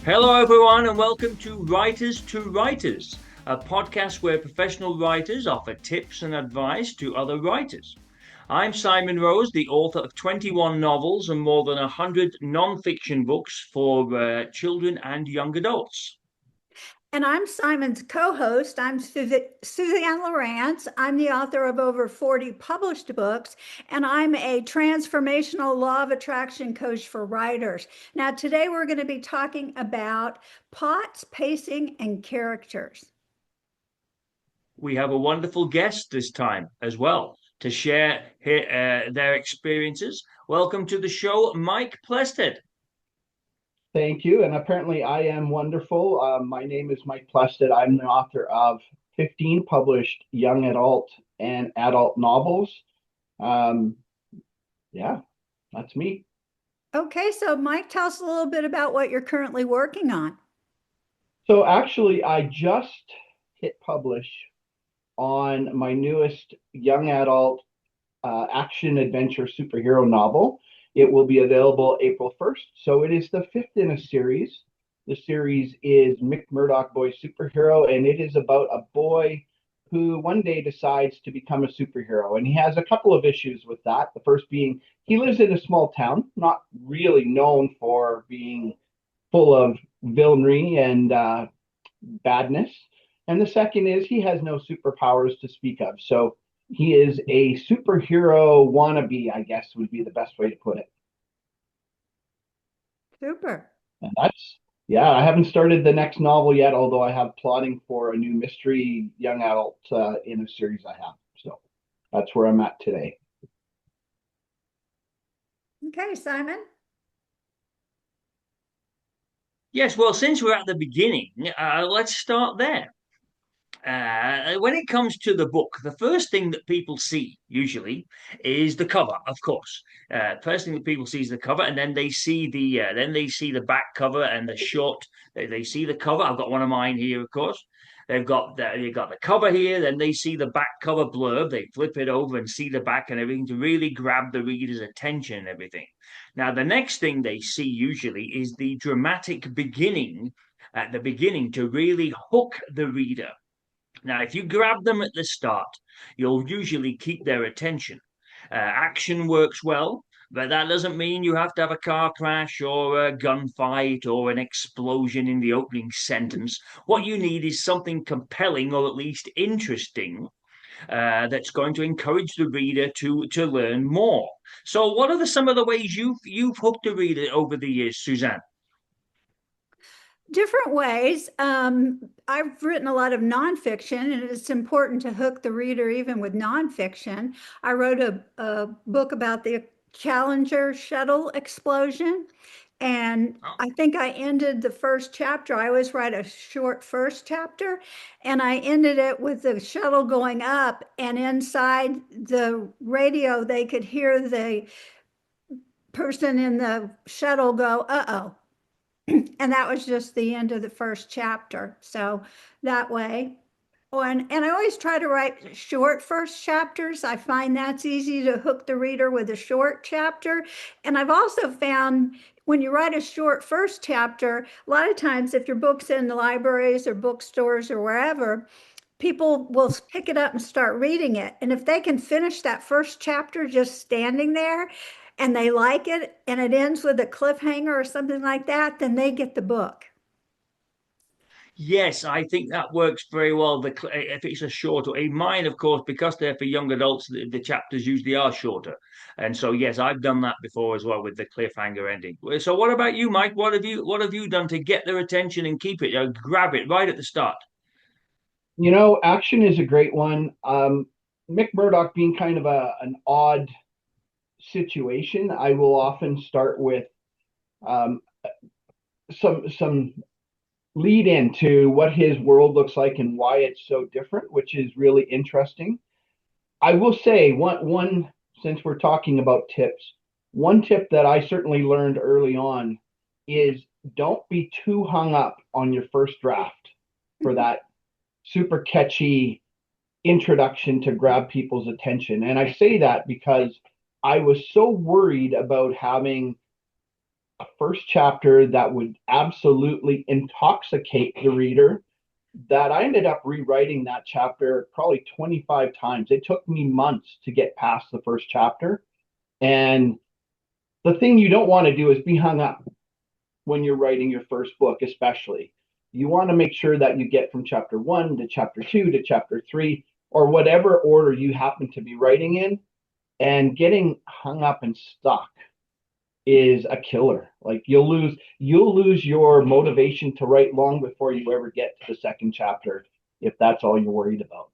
Hello, everyone, and welcome to Writers to Writers, a podcast where professional writers offer tips and advice to other writers. I'm Simon Rose, the author of 21 novels and more than 100 non-fiction books for children and young adults. And I'm Simon's co-host. I'm Suzanne Lawrence. I'm the author of over 40 published books, and I'm a transformational law of attraction coach for writers. Now, today we're going to be talking about plots, pacing, and characters. We have a wonderful guest this time as well to share their experiences. Welcome to the show, Mike Plested. Thank you. And apparently I am wonderful. My name is Mike Plested. I'm the author of 15 published young adult and adult novels. Um, yeah, that's me. Okay, so Mike, tell us a little bit about what you're currently working on. So actually, I just hit publish on my newest young adult action adventure superhero novel. It will be available April 1st. So it is the fifth in a series. The series is Mick Murdoch Boy Superhero, and it is about a boy who one day decides to become a superhero. And he has a couple of issues with that. The first being he lives in a small town, not really known for being full of villainy and badness. And the second is he has no superpowers to speak of. So he is a superhero wannabe, I guess would be the best way to put it. Super. And yeah, I haven't started the next novel yet, although I have plotting for a new mystery young adult in a series I have. So that's where I'm at today. Okay, Simon. Yes, well, since we're at the beginning, let's start there. When it comes to the book, the first thing that people see usually is the cover, of course. First thing that people see is the cover, and then they see the back cover and the short. They see the cover. I've got one of mine here, of course. You've got the cover here, then they see the back cover blurb. They flip it over and see the back and everything to really grab the reader's attention and everything. Now, the next thing they see usually is the dramatic beginning at the beginning to really hook the reader. Now, if you grab them at the start, you'll usually keep their attention. Action works well, but that doesn't mean you have to have a car crash or a gunfight or an explosion in the opening sentence. What you need is something compelling or at least interesting that's going to encourage the reader to learn more. So, what are some of the ways you've hooked the reader over the years, Suzanne? Different ways. I've written a lot of nonfiction, and it's important to hook the reader even with nonfiction. I wrote a book about the Challenger shuttle explosion, and I think I ended the first chapter. I always write a short first chapter, and I ended it with the shuttle going up, and inside the radio, they could hear the person in the shuttle go, uh-oh. And that was just the end of the first chapter. So that way. Oh, and I always try to write short first chapters. I find that's easy to hook the reader with a short chapter. And I've also found when you write a short first chapter, a lot of times if your book's in the libraries or bookstores or wherever, people will pick it up and start reading it. And if they can finish that first chapter just standing there, and they like it and it ends with a cliffhanger or something like that, then they get the book. Yes, I think that works very well. If it's a shorter, in mine, of course, because they're for young adults, the chapters usually are shorter, and so yes, I've done that before as well with the cliffhanger ending. So, what about you, Mike? What have you done to get their attention and keep it, grab it right at the start? Action is a great one. Mick Murdoch being kind of an odd situation, I will often start with um, some lead into what his world looks like and why it's so different, which is really interesting. I will say one since we're talking about tips, one tip that I certainly learned early on is don't be too hung up on your first draft for that super catchy introduction to grab people's attention. And I say that because I was so worried about having a first chapter that would absolutely intoxicate the reader, that I ended up rewriting that chapter probably 25 times. It took me months to get past the first chapter. And the thing you don't want to do is be hung up when you're writing your first book, especially. You want to make sure that you get from chapter 1 to chapter 2 to chapter 3, or whatever order you happen to be writing in. And getting hung up and stuck is a killer. Like you'll lose your motivation to write long before you ever get to the second chapter if that's all you're worried about.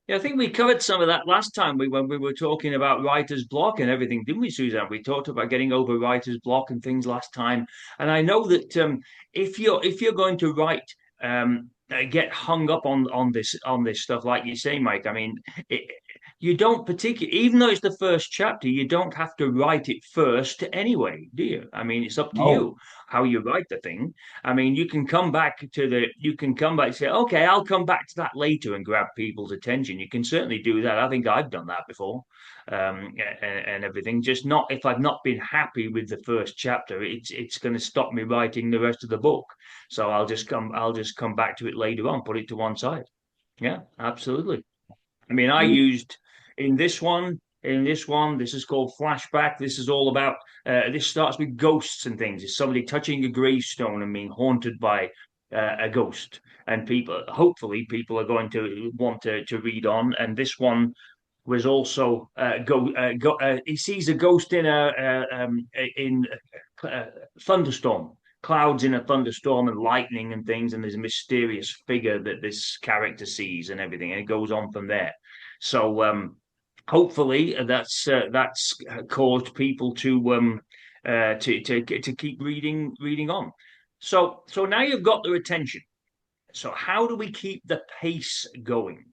Yeah, I think we covered some of that last time when we were talking about writer's block and everything, didn't we, Suzanne? We talked about getting over writer's block and things last time. And I know that if you're going to write, get hung up on this stuff, like you say, Mike. I mean, it, you don't particularly, even though it's the first chapter, you don't have to write it first anyway, do you? I mean, it's up to No. you how you write the thing. I mean, you can come back and say, okay, I'll come back to that later and grab people's attention. You can certainly do that. I think I've done that before, and everything. Just not if I've not been happy with the first chapter, it's going to stop me writing the rest of the book. So I'll just come back to it later on, put it to one side. Yeah, absolutely. I mean, I used in this one, this is called flashback. This is all about this starts with ghosts and things. It's somebody touching a gravestone and being haunted by a ghost. And hopefully people are going to want to read on. And this one was also he sees a ghost in thunderstorm, clouds in a thunderstorm and lightning and things, and there's a mysterious figure that this character sees and everything, and it goes on from there. So hopefully that's caused people to keep reading on. So now you've got their attention. So how do we keep the pace going?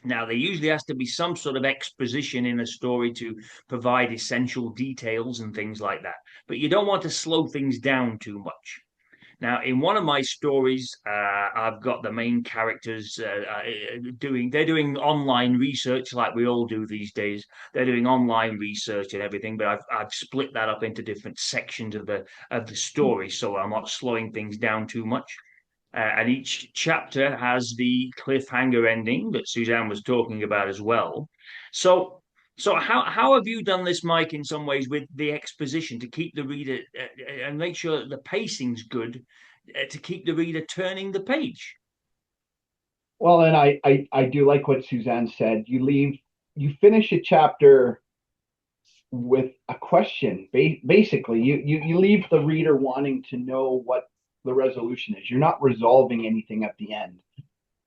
Now, there usually has to be some sort of exposition in a story to provide essential details and things like that. But you don't want to slow things down too much. Now, in one of my stories, I've got the main characters they're doing online research like we all do these days. They're doing online research and everything, but I've split that up into different sections of the story, so I'm not slowing things down too much. And each chapter has the cliffhanger ending that Suzanne was talking about as well. So, so how have you done this, Mike, in some ways with the exposition to keep the reader and make sure that the pacing's good to keep the reader turning the page? Well, and I do like what Suzanne said. You finish a chapter with a question. Basically, you leave the reader wanting to know what the resolution is. You're not resolving anything at the end.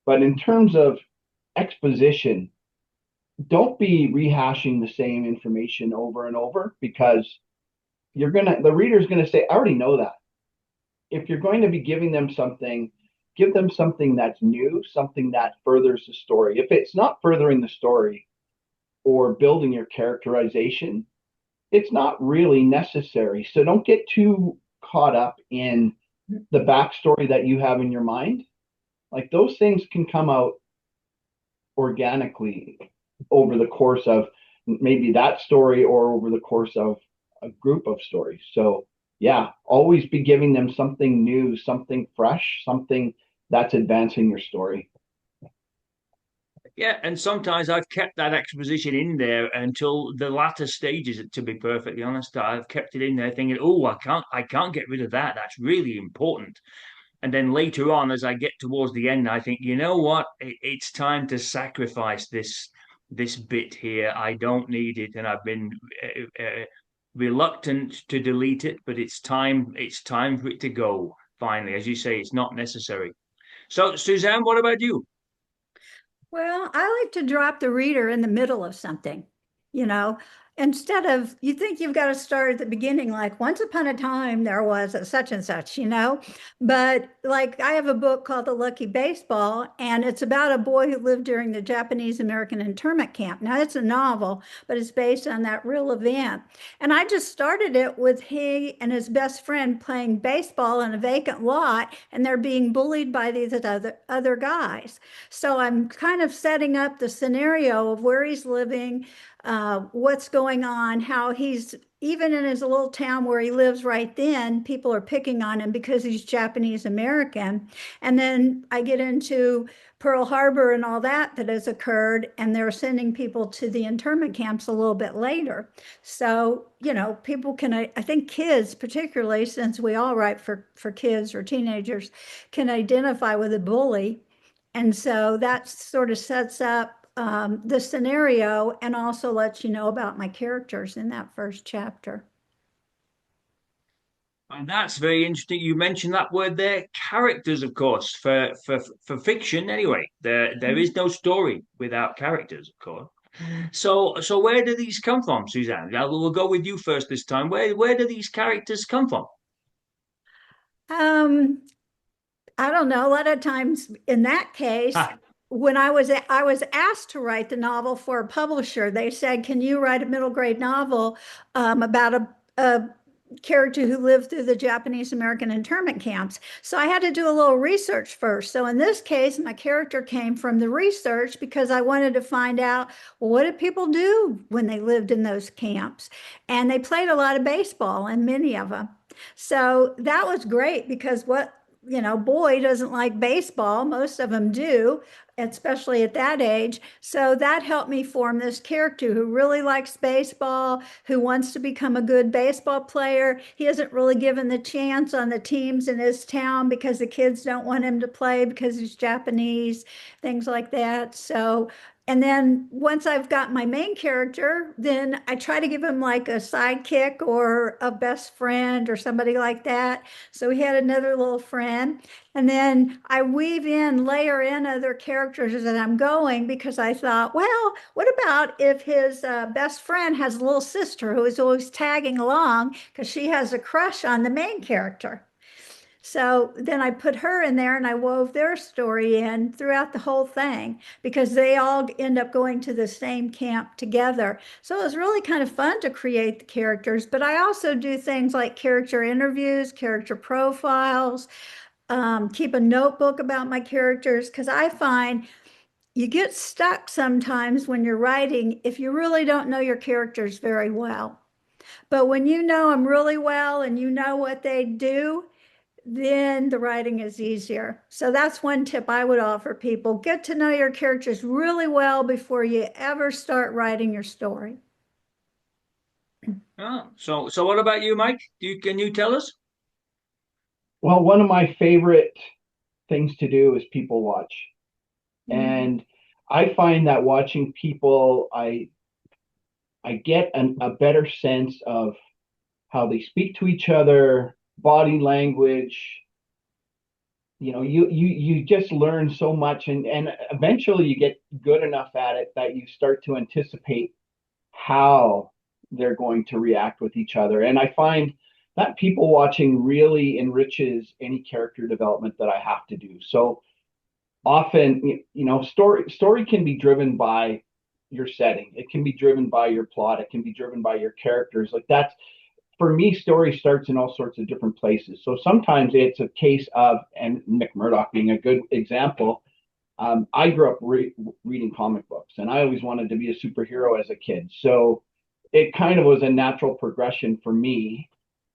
But in terms of exposition, don't be rehashing the same information over and over, because the reader's gonna say, I already know that. If you're going to be giving them something, give them something that's new, something that furthers the story. If it's not furthering the story or building your characterization, it's not really necessary. So don't get too caught up in the backstory that you have in your mind. Like those things can come out organically over the course of maybe that story or over the course of a group of stories. So yeah, always be giving them something new, something fresh, something that's advancing your story. Yeah, and sometimes I've kept that exposition in there until the latter stages, to be perfectly honest. I've kept it in there thinking, oh, I can't get rid of that. That's really important. And then later on, as I get towards the end, I think, you know what? It's time to sacrifice this bit here. I don't need it, and I've been reluctant to delete it, but it's time. It's time for it to go. Finally, as you say, it's not necessary. So, Suzanne, what about you? Well, I like to drop the reader in the middle of something, you know, instead of you think you've got to start at the beginning, like once upon a time there was a such and such, But like I have a book called The Lucky Baseball, and it's about a boy who lived during the Japanese American internment camp. Now it's a novel, but it's based on that real event. And I just started it with he and his best friend playing baseball in a vacant lot, and they're being bullied by these other guys. So I'm kind of setting up the scenario of where he's living, what's going on, how he's even in his little town where he lives right then, people are picking on him because he's Japanese American. And then I get into Pearl Harbor and all that that has occurred, and they're sending people to the internment camps a little bit later. So, people can, I think kids, particularly since we all write for kids or teenagers, can identify with a bully. And so that sort of sets up the scenario and also lets you know about my characters in that first chapter. And that's very interesting. You mentioned that word there, characters, of course, for fiction anyway. There is no story without characters, of course. So where do these come from, Suzanne? We'll go with you first this time. Where do these characters come from? Um, I don't know. A lot of times in that case, Ah, when I was asked to write the novel for a publisher, they said, "Can you write a middle grade novel about a character who lived through the Japanese American internment camps?" So I had to do a little research first. So in this case, my character came from the research because I wanted to find out, well, what did people do when they lived in those camps? And they played a lot of baseball, and many of them. So that was great because boy doesn't like baseball? Most of them do, especially at that age. So that helped me form this character who really likes baseball, who wants to become a good baseball player. He isn't really given the chance on the teams in his town because the kids don't want him to play because he's Japanese, things like that. So and then once I've got my main character, then I try to give him like a sidekick or a best friend or somebody like that. So he had another little friend. And then I layer in other characters as I'm going because I thought, well, what about if his best friend has a little sister who is always tagging along because she has a crush on the main character? So then I put her in there and I wove their story in throughout the whole thing because they all end up going to the same camp together. So it was really kind of fun to create the characters, but I also do things like character interviews, character profiles, keep a notebook about my characters because I find you get stuck sometimes when you're writing if you really don't know your characters very well. But when you know them really well and you know what they do, then the writing is easier. So that's one tip I would offer people. Get to know your characters really well before you ever start writing your story. so what about you, Mike? Can you tell us? Well, one of my favorite things to do is people watch. Mhm. And I find that watching people, I get a better sense of how they speak to each other, body language. You just learn so much, and eventually you get good enough at it that you start to anticipate how they're going to react with each other. And I find that people watching really enriches any character development that I have to do. So often, story can be driven by your setting. It can be driven by your plot. It can be driven by your characters. Like that's for me, story starts in all sorts of different places. So sometimes it's a case of, and Nick Murdoch being a good example. I grew up reading comic books, and I always wanted to be a superhero as a kid. So it kind of was a natural progression for me.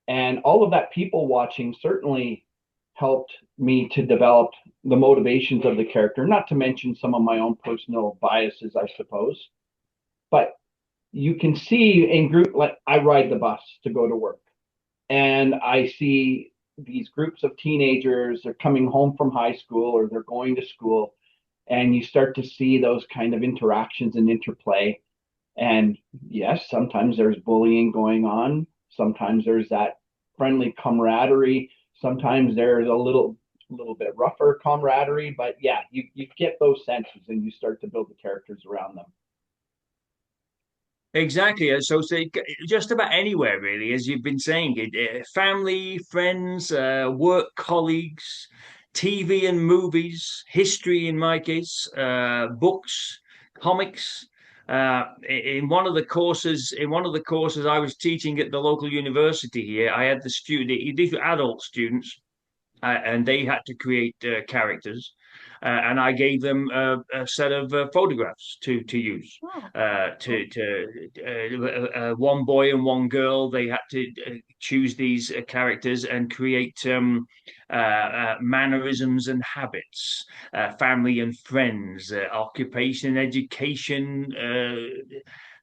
And all of that people watching certainly helped me to develop the motivations of the character, not to mention some of my own personal biases, I suppose. But you can see in group, like I ride the bus to go to work, and I see these groups of teenagers, they're coming home from high school or they're going to school, and you start to see those kind of interactions and interplay. And yes, sometimes there's bullying going on, sometimes there's that friendly camaraderie, sometimes there's a little bit rougher camaraderie, but yeah, you get those senses and you start to build the characters around them. Exactly. So say just about anywhere really, as you've been saying it, family, friends, work colleagues, TV and movies, history in my case, books, comics. In one of the courses I was teaching at the local university here, I had these were adult students, and they had to create characters. and I gave them a set of photographs to use. Oh, One boy and one girl, they had to choose these characters and create mannerisms and habits, family and friends, occupation, education,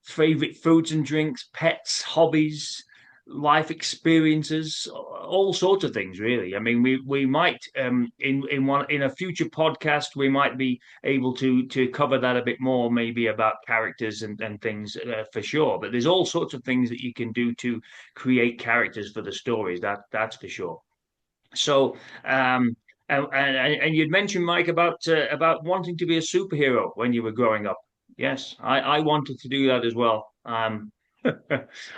favorite foods and drinks, pets, hobbies, life experiences, all sorts of things. Really, I mean, we might in a future podcast we might be able to cover that a bit more, maybe about characters and things for sure. But there's all sorts of things that you can do to create characters for the stories. That's for sure. So, and you'd mentioned, Mike, about wanting to be a superhero when you were growing up. Yes, I wanted to do that as well.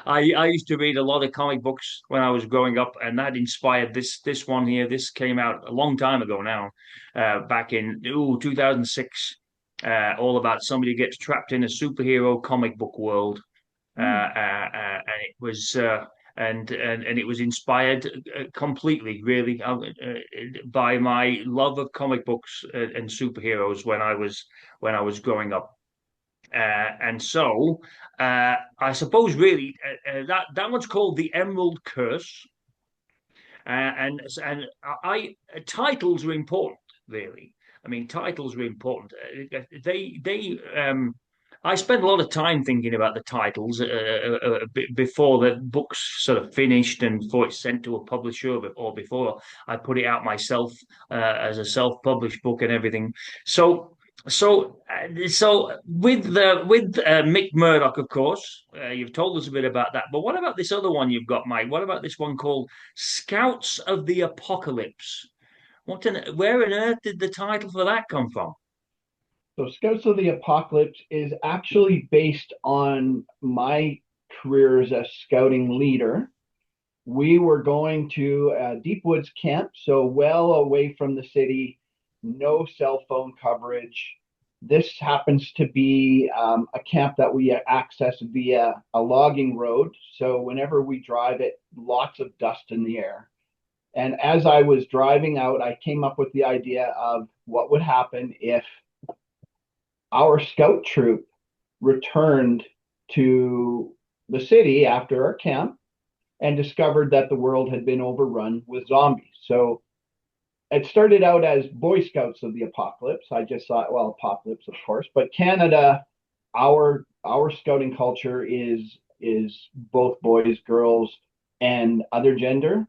I used to read a lot of comic books when I was growing up, and that inspired this one here. This came out a long time ago now, back in 2006. All about somebody gets trapped in a superhero comic book world, and it was and it was inspired completely, really, by my love of comic books and superheroes when I was growing up. And so I suppose really that one's called the Emerald Curse, and titles are important, really. I mean, titles are important. I spent a lot of time thinking about the titles before the book's sort of finished and before it's sent to a publisher, or before I put it out myself as a self-published book and everything. So so with Mick Murdoch, of course, you've told us a bit about that. But what about this other one you've got, Mike? What about this one called Scouts of the Apocalypse? Where on earth did the title for that come from? So Scouts of the Apocalypse is actually based on my career as a scouting leader. We were going to a deep woods camp, so well away from the city, no cell phone coverage. This happens to be a camp that we access via a logging road. So whenever we drive it, lots of dust in the air. And as I was driving out, I came up with the idea of what would happen if our scout troop returned to the city after our camp and discovered that the world had been overrun with zombies. So it started out as Boy Scouts of the Apocalypse. I just thought, well, apocalypse, of course, but Canada, our scouting culture is both boys, girls, and other gender.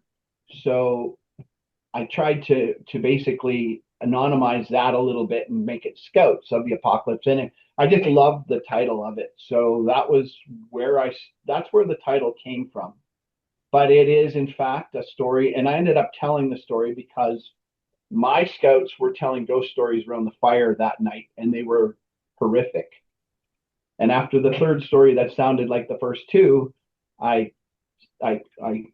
So I tried to basically anonymize that a little bit and make it Scouts of the Apocalypse. And I just loved the title of it. So that's where the title came from. But it is in fact a story, and I ended up telling the story because my scouts were telling ghost stories around the fire that night, and they were horrific. And after the third story that sounded like the first two, I I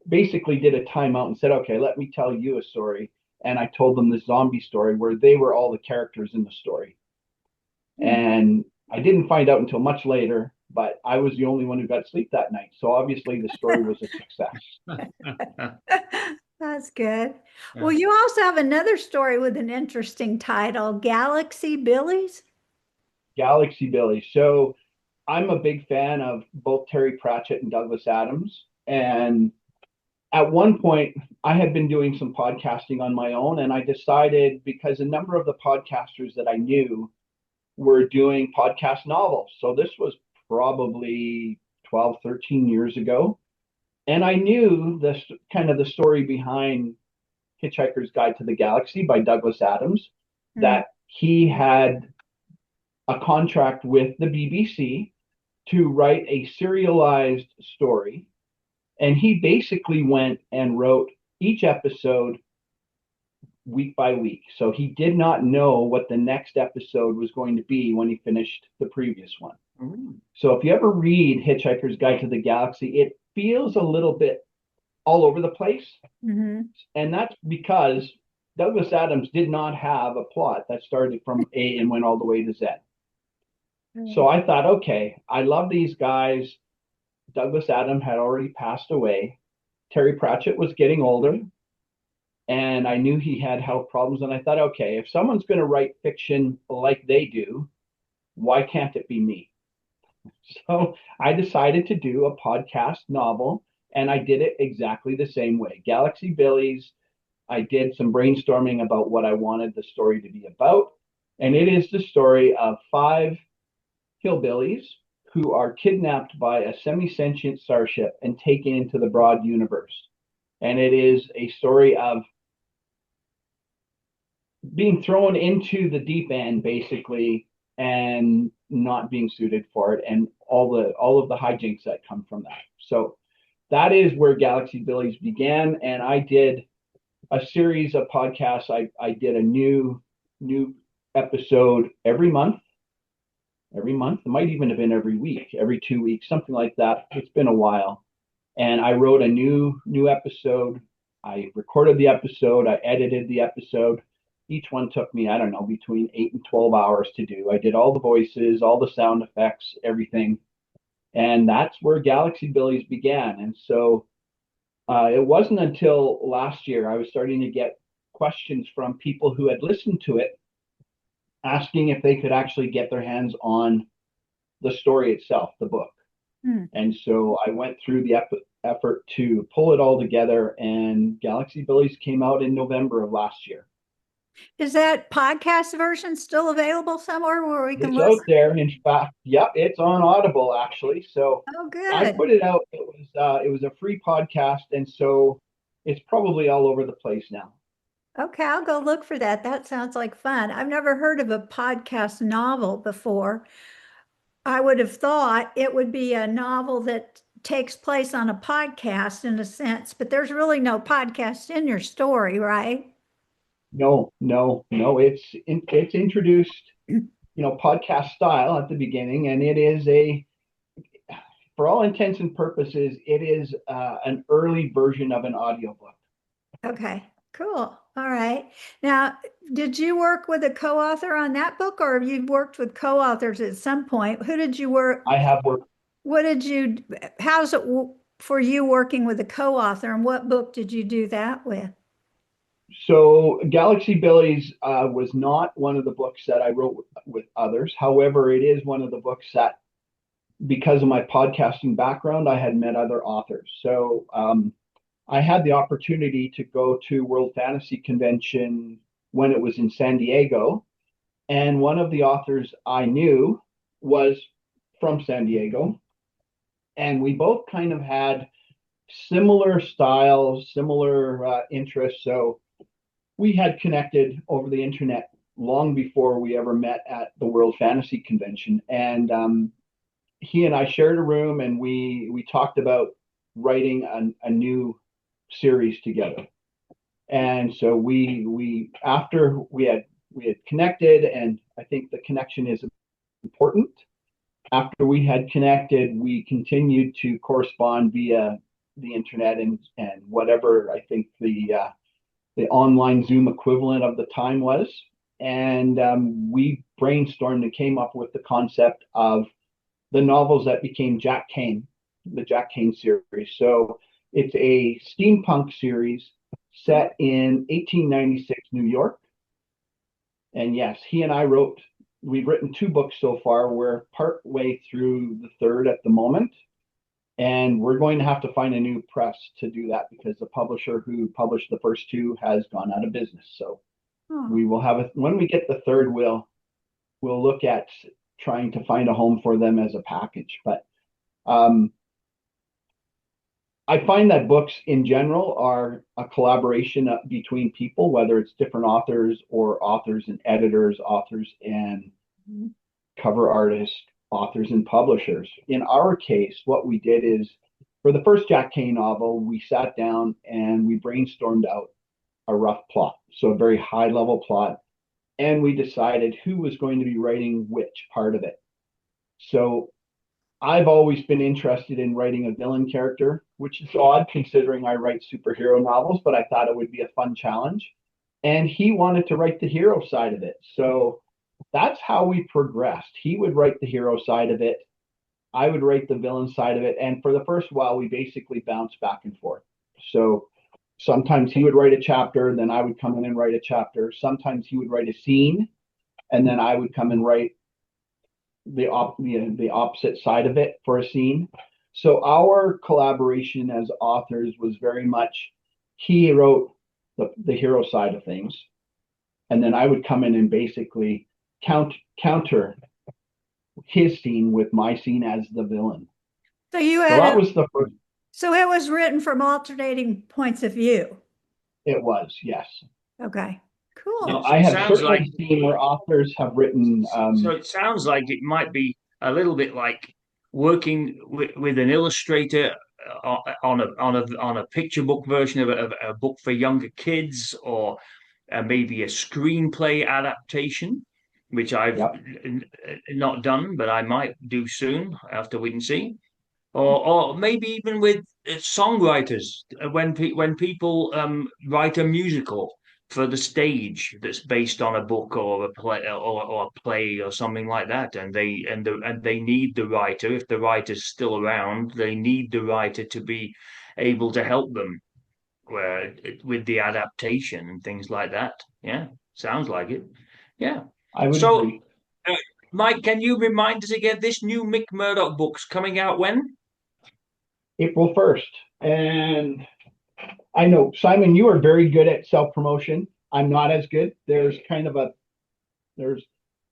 basically did a timeout and said, okay, let me tell you a story. And I told them the zombie story where they were all the characters in the story. And I didn't find out until much later, but I was the only one who got sleep that night. So obviously the story was a success. That's good. Well, you also have another story with an interesting title, Galaxy Billies. Galaxy Billy. So I'm a big fan of both Terry Pratchett and Douglas Adams. And at one point, I had been doing some podcasting on my own, and I decided, because a number of the podcasters that I knew were doing podcast novels. So this was probably 12, 13 years ago. And I knew this kind of the story behind Hitchhiker's Guide to the Galaxy by Douglas Adams, that he had a contract with the BBC to write a serialized story. And he basically went and wrote each episode week by week. So he did not know what the next episode was going to be when he finished the previous one. So if you ever read Hitchhiker's Guide to the Galaxy, it feels a little bit all over the place. And that's because Douglas Adams did not have a plot that started from A and went all the way to Z. So I thought, okay, I love these guys. Douglas Adams had already passed away. Terry Pratchett was getting older. and I knew he had health problems. And I thought, okay, if someone's going to write fiction like they do, why can't it be me? So I decided to do a podcast novel, and I did it exactly the same way. Galaxy Billies, I did some brainstorming about what I wanted the story to be about. And it is the story of five hillbillies who are kidnapped by a semi-sentient starship and taken into the broad universe. And it is a story of being thrown into the deep end, basically, and not being suited for it, and all of the hijinks that come from that. So that is where Galaxy Billies began, and I did a series of podcasts. I did a new episode every month. Every month, it might even have been every week, every 2 weeks, something like that. It's been a while, and I wrote a new episode. I recorded the episode. I edited the episode. Each one took me, I don't know, between 8 and 12 hours to do. I did all the voices, all the sound effects, everything, and that's where Galaxy Billies began. And so it wasn't until last year I was starting to get questions from people who had listened to it, asking if they could actually get their hands on the story itself, the book. And so I went through the effort to pull it all together, and Galaxy Billies came out in November of last year. Is that podcast version still available somewhere where we can It's listen? out there. In fact, yep, it's on Audible actually. So Oh, I good. put it out. It was a free podcast, and so it's probably all over the place now. Okay, I'll go look for that. That sounds like fun. I've never heard of a podcast novel before. I would have thought it would be a novel that takes place on a podcast in a sense, but there's really no podcast in your story, right? No, no, no. It's introduced, podcast style at the beginning, and it is for all intents and purposes, it is an early version of an audiobook. Okay, cool. All right. Now, did you work with a co-author on that book, or have you worked with co-authors at some point? Who did you work? I have worked. What did you, how's it for you working with a co-author, and what book did you do that with? So Galaxy Billies was not one of the books that I wrote with others. However, it is one of the books that, because of my podcasting background, I had met other authors. So I had the opportunity to go to World Fantasy Convention when it was in San Diego, and one of the authors I knew was from San Diego, and we both kind of had similar styles, similar interests. So we had connected over the internet long before we ever met at the World Fantasy Convention, and he and I shared a room, and we talked about writing a new series together. And so we after we had connected, and I think the connection is important. After we had connected, we continued to correspond via the internet and whatever I think the online Zoom equivalent of the time was. And we brainstormed and came up with the concept of the novels that became Jack Kane, the Jack Kane series. So it's a steampunk series set in 1896 New York. And yes, he and I we've written two books so far. We're partway through the third at the moment. And we're going to have to find a new press to do that because the publisher who published the first two has gone out of business. So we will have when we get the third, we'll look at trying to find a home for them as a package. But I find that books in general are a collaboration between people, whether it's different authors or authors and editors, authors and cover artists, authors and publishers. In our case, what we did is for the first Jack Kane novel, we sat down and we brainstormed out a rough plot. So a very high level plot. And we decided who was going to be writing which part of it. So I've always been interested in writing a villain character, which is odd considering I write superhero novels, but I thought it would be a fun challenge. And he wanted to write the hero side of it. So that's how we progressed. He would write the hero side of it. I would write the villain side of it. And for the first while, we basically bounced back and forth. So Sometimes he would write a chapter, then I would come in and write a chapter. Sometimes he would write a scene, and then I would come and write the opposite side of it for a scene. So our collaboration as authors was very much he wrote the hero side of things, and then I would come in and basically counter his scene with my scene as the villain. So you So had that a, was the first. so it was written from alternating points of view. It was, yes. Okay, Now, cool. So I it have sounds like certainly seen where authors have written. so it sounds like it might be a little bit like working with an illustrator on a picture book version of a book for younger kids, or maybe a screenplay adaptation, which I've Yep. not done, but I might do soon after we can see. Or maybe even with songwriters when people write a musical for the stage that's based on a book or a play or a play or something like that, and they need the writer. If the writer's still around, they need the writer to be able to help them uh, with the adaptation and things like that. Yeah, sounds like it. Yeah. I would So, agree. uh, Mike, can you remind us again? This new Mick Murdoch book's coming out when? April 1st. And I know, Simon, you are very good at self promotion. I'm not as good. There's,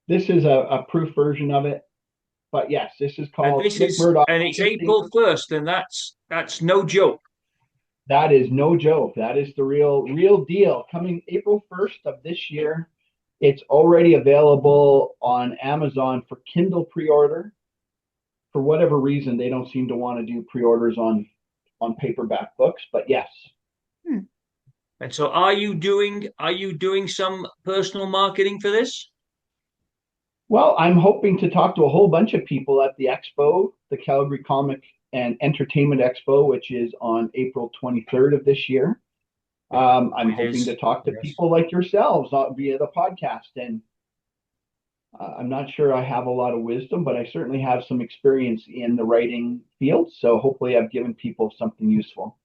this is a proof version of it. But yes, this is And called this Mick is Murdoch. and it's April 1st, and that's no joke. That is no joke. That is the real deal. Coming April 1st of this year. It's already available on Amazon for Kindle pre-order. For whatever reason, they don't seem to want to do pre-orders on paperback books, but yes. Hmm. And so, are you doing some personal marketing for this? Well, I'm hoping to talk to a whole bunch of people at the expo, the Calgary Comic and Entertainment Expo, which is on April 23rd of this year. I'm It hoping to is. talk to Yes. people like yourselves via the podcast. And I'm not sure I have a lot of wisdom, but I certainly have some experience in the writing field. So hopefully I've given people something useful.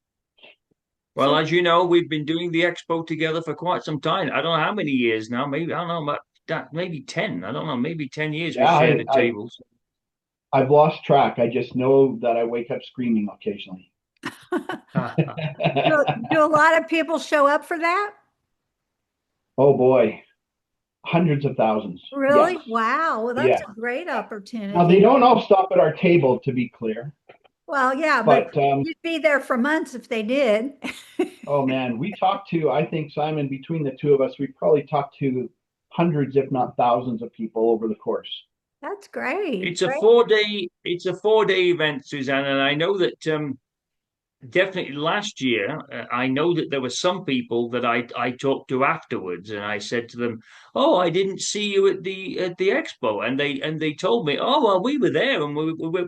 Well, So as you know, we've been doing the expo together for quite some time. I don't know how many years now. Maybe I don't know about that. Maybe 10. I don't know. Maybe 10 years we Yeah, shared the tables. I've lost track. I just know that I wake up screaming occasionally. do a lot of people show up for that? Oh boy, hundreds of thousands. Yes. Really? Wow. Well, that's Yeah. a great Now they opportunity. don't all stop at our table, to be clear, Well, yeah, but but you'd be there for months if they did. oh man, we talked to, I think, Simon, between the two of us, we probably talked to hundreds, if not thousands of people over the course. That's great. It's a Great. 4 day. It's a 4 day event, Suzanne, and I know that definitely last year, I know that there were some people that I talked to afterwards, and I said to them, "Oh, I didn't see you at the expo," and they told me, "Oh, well, we were there and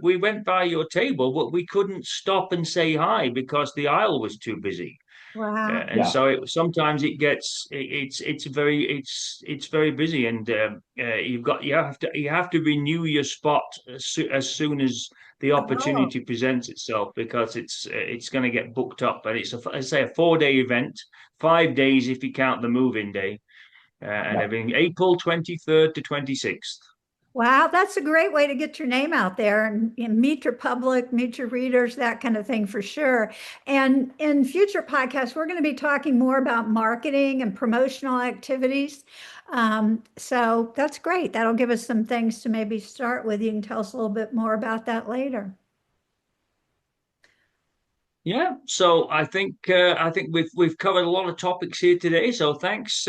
we went by your table, but we couldn't stop and say hi because the aisle was too busy." Wow. And Yeah. so sometimes it's very busy, and you have to renew your spot as soon as the Oh, opportunity presents itself, because it's going to get booked up. And I say, a 4 day event, 5 days if you count the move-in day, and Yeah. everything. April 23rd to 26th. wow. That's a great way to get your name out there and meet your public, meet your readers, that kind of thing for sure. And in future podcasts, we're going to be talking more about marketing and promotional activities. So that's great. That'll give us some things to maybe start with. You can tell us a little bit more about that later. Yeah, so I think we've covered a lot of topics here today. So thanks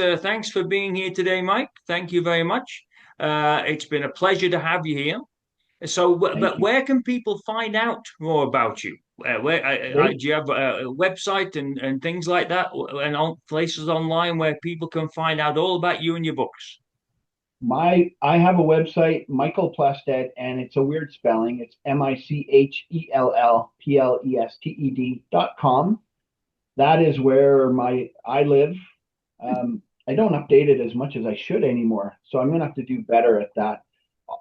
for being here today, Mike. Thank you very much. It's been a pleasure to have you here. So, Thank but you. where can people find out more about you? They Do you have a website and things like that, and places online where people can find out all about you and your books? I have a website, Michael Plested, and it's a weird spelling. It's MiChellPlested.com. That is where I live. I don't update it as much as I should anymore, so I'm gonna have to do better at that.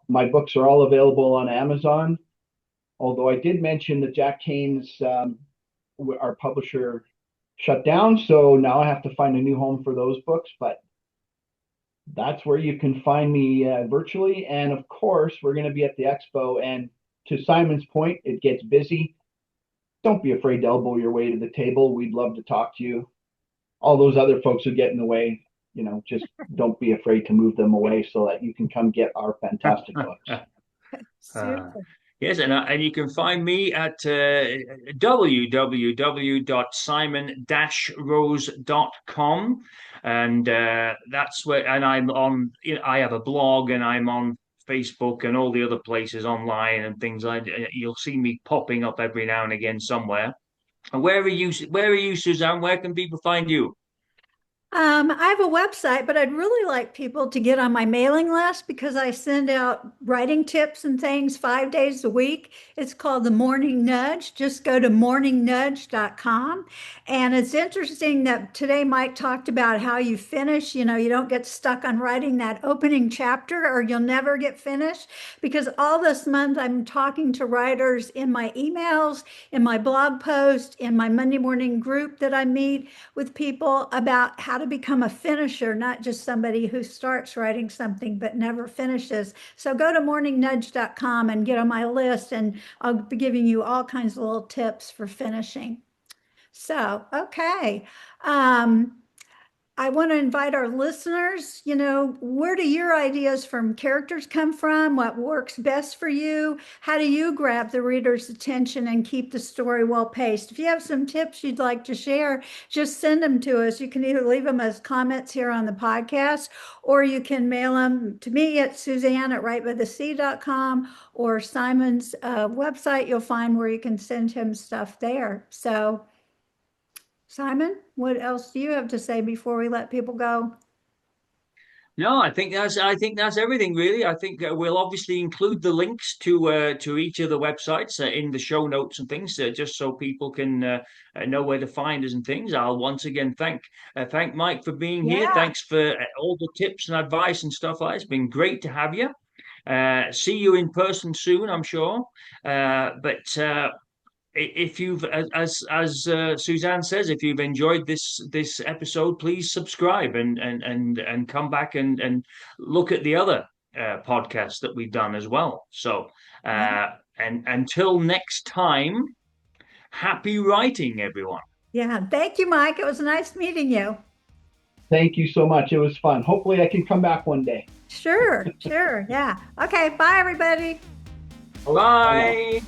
My books are all available on Amazon, although I did mention that Jack Kane's, our publisher, shut down. So now I have to find a new home for those books, but that's where you can find me virtually. And of course, we're going to be at the expo. And to Simon's point, it gets busy. Don't be afraid to elbow your way to the table. We'd love to talk to you. All those other folks who get in the way, just don't be afraid to move them away so that you can come get our fantastic books. Uh, Super. yes, and you can find me at www.simon-rose.com, and that's where. And I'm on. I have a blog, and I'm on Facebook and all the other places online and things like. You'll see me popping up every now and again somewhere. And where are you? Where are you, Suzanne? Where can people find you? I have a website, but I'd really like people to get on my mailing list because I send out writing tips and things 5 days a week. It's called the Morning Nudge. Just go to morningnudge.com. And it's interesting that today Mike talked about how you finish, you don't get stuck on writing that opening chapter or you'll never get finished. Because all this month I'm talking to writers in my emails, in my blog post, in my Monday morning group that I meet with people about how to become a finisher, not just somebody who starts writing something but never finishes. So go to morningnudge.com and get on my list, and I'll be giving you all kinds of little tips for finishing. So, okay. I want to invite our listeners, where do your ideas from characters come from? What works best for you? How do you grab the reader's attention and keep the story well paced? If you have some tips you'd like to share, just send them to us. You can either leave them as comments here on the podcast, or you can mail them to me at Suzanne at writebythesea.com, or Simon's website. You'll find where you can send him stuff there. So, Simon, what else do you have to say before we let people go? No, I think that's everything really. I think we'll obviously include the links to each of the websites in the show notes and things, just so people can know where to find us and things. I'll once again thank Mike for being here. Yeah. Thanks for all the tips and advice and stuff like that. It's been great to have you. See you in person soon, I'm sure. But if you've, as Suzanne says, if you've enjoyed this episode, please subscribe and come back and look at the other podcasts that we've done as well. So Yeah. and until next time, happy writing, everyone. Yeah. Thank you, Mike. It was nice meeting you. Thank you so much. It was fun. Hopefully I can come back one day. Sure. Sure. Yeah. Okay. Bye, everybody. Bye now. Bye.